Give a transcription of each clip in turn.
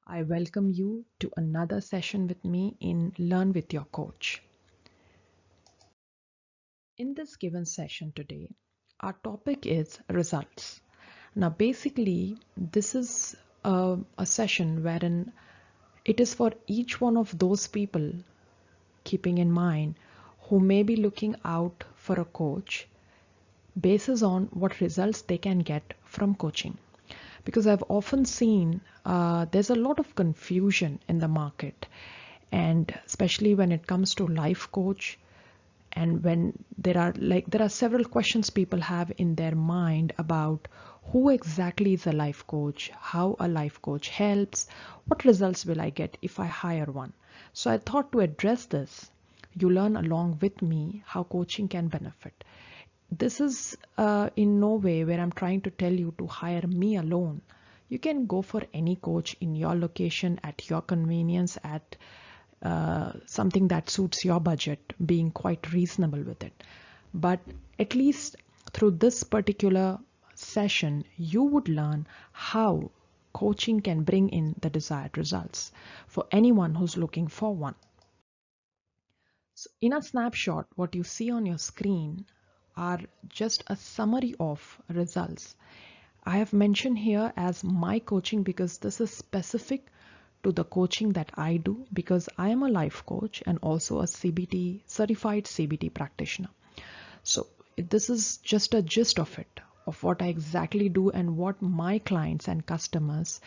I welcome you to another session with me in Learn with Your Coach. In this given session today, our topic is results. Now, basically, this is a session wherein it is for each one of those people, keeping in mind, who may be looking out for a coach basis on what results they can get from coaching. Because I've often seen there's a lot of confusion in the market, and especially when it comes to life coach, and when there are several questions people have in their mind about who exactly is a life coach, how a life coach helps, what results will I get if I hire one. So I thought to address this, you learn along with me how coaching can benefit. This is in no way where I'm trying to tell you to hire me alone. You can go for any coach in your location at your convenience, at something that suits your budget, being quite reasonable with it. But at least through this particular session, you would learn how coaching can bring in the desired results for anyone who's looking for one. So in a snapshot, what you see on your screen are just a summary of results. I have mentioned here as my coaching because this is specific to the coaching that I do, because I am a life coach and also a CBT certified CBT practitioner. So this is just a gist of it, of what I exactly do and what my clients and customers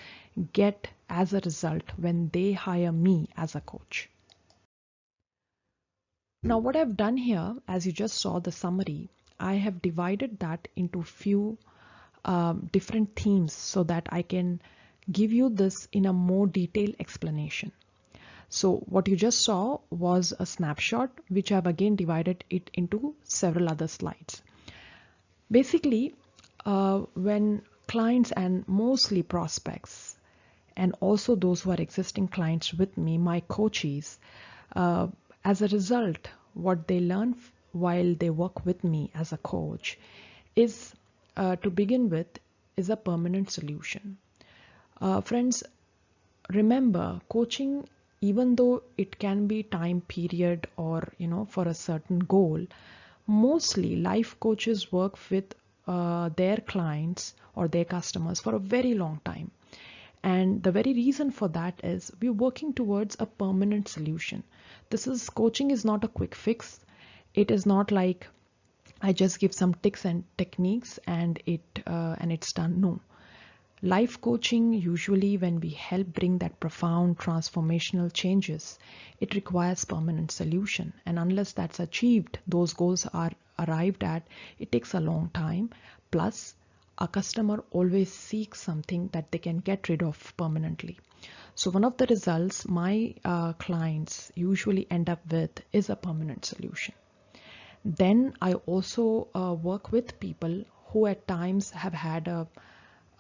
get as a result when they hire me as a coach. Now, what I've done here, as you just saw the summary, I have divided that into few different themes so that I can give you this in a more detailed explanation. So what you just saw was a snapshot, which I've again divided it into several other slides. Basically, when clients and mostly prospects, and also those who are existing clients with me, my coaches, uh, as a result, what they learn while they work with me as a coach is, to begin with, is a permanent solution. Friends, remember, coaching, even though it can be time period or for a certain goal, mostly life coaches work with their clients or their customers for a very long time. And the very reason for that is we're working towards a permanent solution. Coaching is not a quick fix. It is not like I just give some tips and techniques and it's done. No. Life coaching, usually when we help bring that profound transformational changes, it requires permanent solution. And unless that's achieved, those goals are arrived at, it takes a long time. Plus, a customer always seeks something that they can get rid of permanently. So one of the results my clients usually end up with is a permanent solution. Then I also work with people who at times have had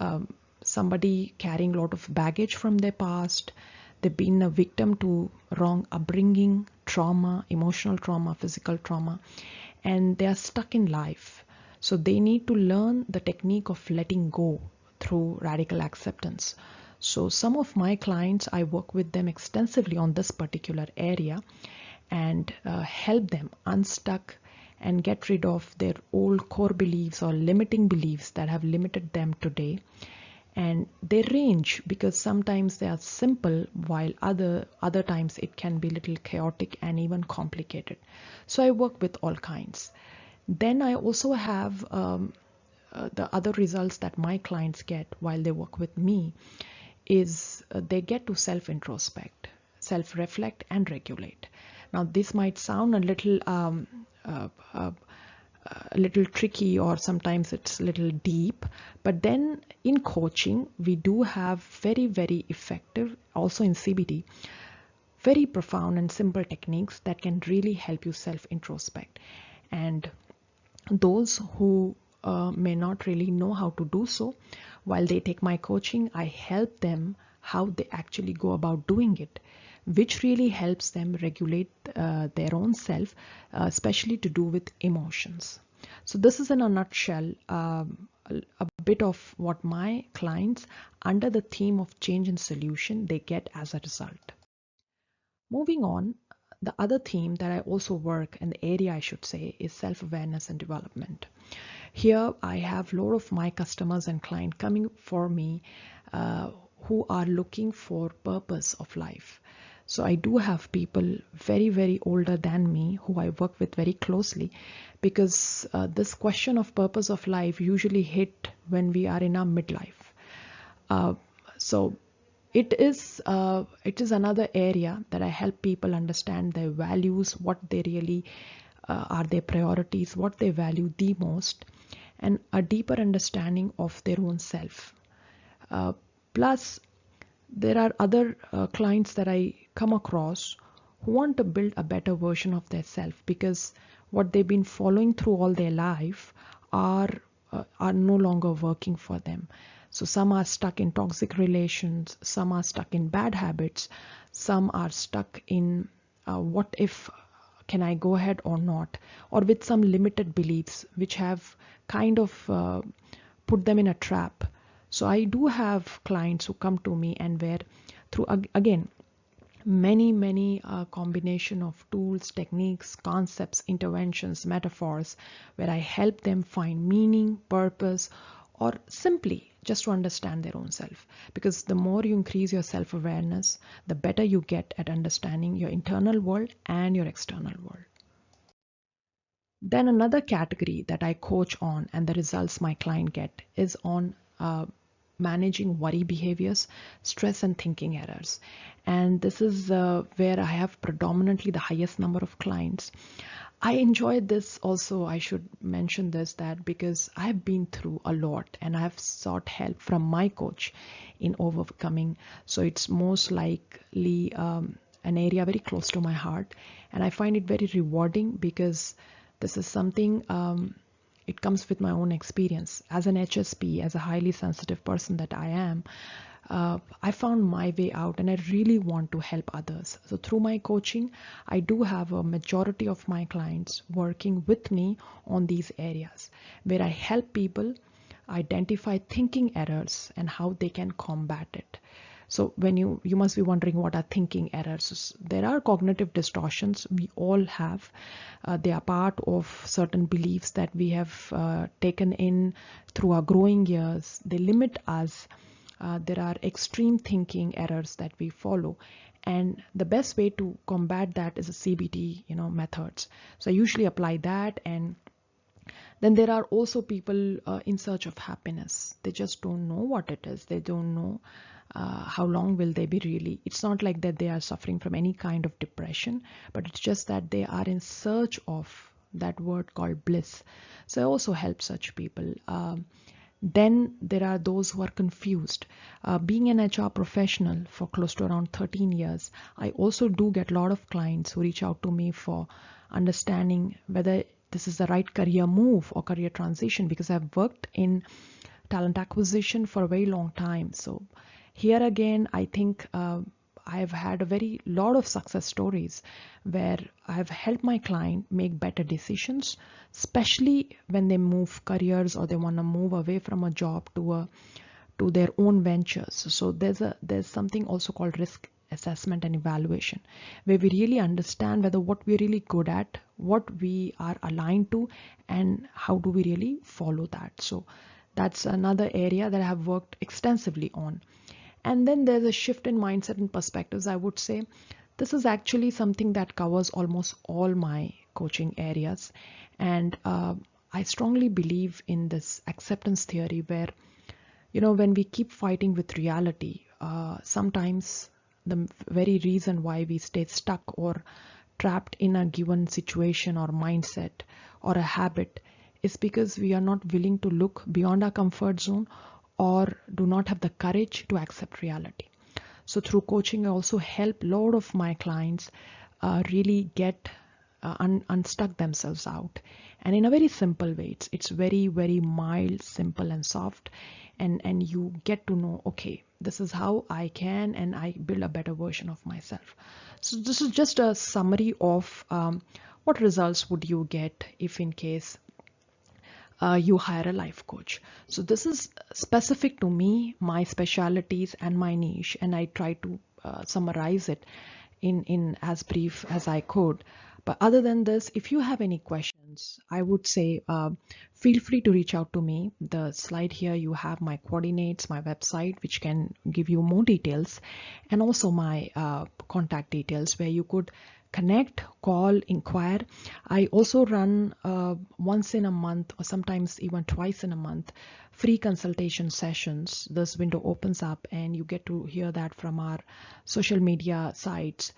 um, somebody carrying a lot of baggage from their past. They've been a victim to wrong upbringing, trauma, emotional trauma, physical trauma, and they are stuck in life. So they need to learn the technique of letting go through radical acceptance. So some of my clients, I work with them extensively on this particular area and help them unstuck and get rid of their old core beliefs or limiting beliefs that have limited them today. And they range because sometimes they are simple, while other times it can be little chaotic and even complicated. So I work with all kinds. Then I also have the other results that my clients get while they work with me is they get to self-introspect, self-reflect, and regulate. Now, this might sound uh, uh, a little tricky, or sometimes it's a little deep, but then in coaching, we do have very, very effective, also in CBT, very profound and simple techniques that can really help you self-introspect. And those who may not really know how to do so, while they take my coaching, I help them how they actually go about doing it, which really helps them regulate their own self, especially to do with emotions. So this is in a nutshell, a bit of what my clients under the theme of change and solution they get as a result. Moving on, the other theme that I also work and the area I should say is self-awareness and development. Here I have a lot of my customers and clients coming for me who are looking for purpose of life. So I do have people very, very older than me who I work with very closely because this question of purpose of life usually hit when we are in our midlife. Uh, so it is another area that I help people understand their values, what they really are their priorities, what they value the most, and a deeper understanding of their own self. Uh, Plus, there are other clients that I come across who want to build a better version of their self because what they've been following through all their life are no longer working for them. So some are stuck in toxic relations, some are stuck in bad habits, some are stuck in what if can I go ahead or not, or with some limited beliefs which have kind of put them in a trap. So I do have clients who come to me and where through again many combination of tools, techniques, concepts, interventions, metaphors, where I help them find meaning, purpose, or simply just to understand their own self. Because the more you increase your self-awareness, the better you get at understanding your internal world and your external world. Then another category that I coach on and the results my client get is on managing worry behaviors, stress and thinking errors. And this is where I have predominantly the highest number of clients. I enjoy this also, I should mention this, that because I've been through a lot and I've sought help from my coach in overcoming. So it's most likely an area very close to my heart. And I find it very rewarding because this is something, it comes with my own experience. As an HSP, as a highly sensitive person that I am, I found my way out and I really want to help others. So through my coaching, I do have a majority of my clients working with me on these areas where I help people identify thinking errors and how they can combat it. So when you must be wondering what are thinking errors. There are cognitive distortions we all have. They are part of certain beliefs that we have taken in through our growing years. They limit us. There are extreme thinking errors that we follow, and the best way to combat that is a CBT, methods. So I usually apply that. And then there are also people in search of happiness. They just don't know what it is. They don't know how long will they be really. It's not like that they are suffering from any kind of depression, but it's just that they are in search of that word called bliss. So I also help such people. Then there are those who are confused. Being an HR professional for close to around 13 years, I also do get a lot of clients who reach out to me for understanding whether this is the right career move or career transition, because I've worked in talent acquisition for a very long time. So here again, I think I've had a very lot of success stories where I've helped my client make better decisions, especially when they move careers or they want to move away from a job to their own ventures. So there's something also called risk assessment and evaluation, where we really understand whether what we're really good at, what we are aligned to, and how do we really follow that. So that's another area that I have worked extensively on. And then there's a shift in mindset and perspectives. I would say this is actually something that covers almost all my coaching areas. And I strongly believe in this acceptance theory where, when we keep fighting with reality, sometimes the very reason why we stay stuck or trapped in a given situation or mindset or a habit is because we are not willing to look beyond our comfort zone or do not have the courage to accept reality. So through coaching, I also help a lot of my clients really get unstuck themselves out. And in a very simple way, it's very, very mild, simple and soft. And you get to know, okay, this is how I can, and I build a better version of myself. So this is just a summary of what results would you get if in case you hire a life coach. So this is specific to me, my specialities and my niche, and I try to summarize it in as brief as I could. But other than this, if you have any questions, I would say feel free to reach out to me. The slide here, you have my coordinates, my website, which can give you more details, and also my contact details where you could connect, call, inquire. I also run once in a month or sometimes even twice in a month free consultation sessions. This window opens up and you get to hear that from our social media sites,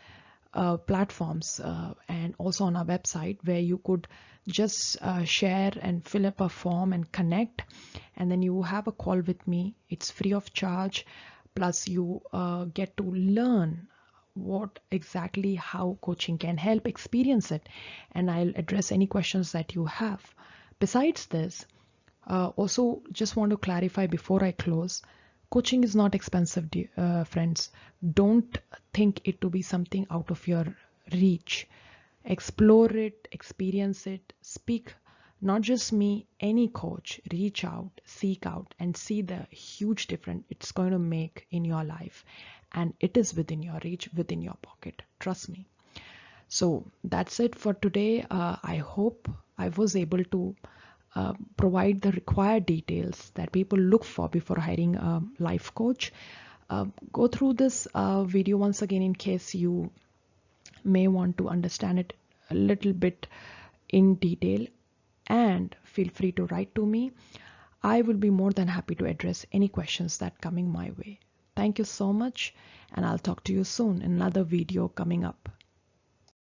platforms, and also on our website where you could just share and fill up a form and connect, and then you have a call with me. It's free of charge, plus you get to learn what exactly how coaching can help, experience it, and I'll address any questions that you have. Besides this, also just want to clarify before I close, coaching is not expensive, friends. Don't think it to be something out of your reach. Explore it, experience it, speak. Not just me, any coach, reach out, seek out, and see the huge difference it's going to make in your life. And it is within your reach, within your pocket. Trust me. So that's it for today. I hope I was able to provide the required details that people look for before hiring a life coach. Go through this video once again in case you may want to understand it a little bit in detail, and feel free to write to me. I will be more than happy to address any questions that coming my way. Thank you so much, and I'll talk to you soon in another video coming up.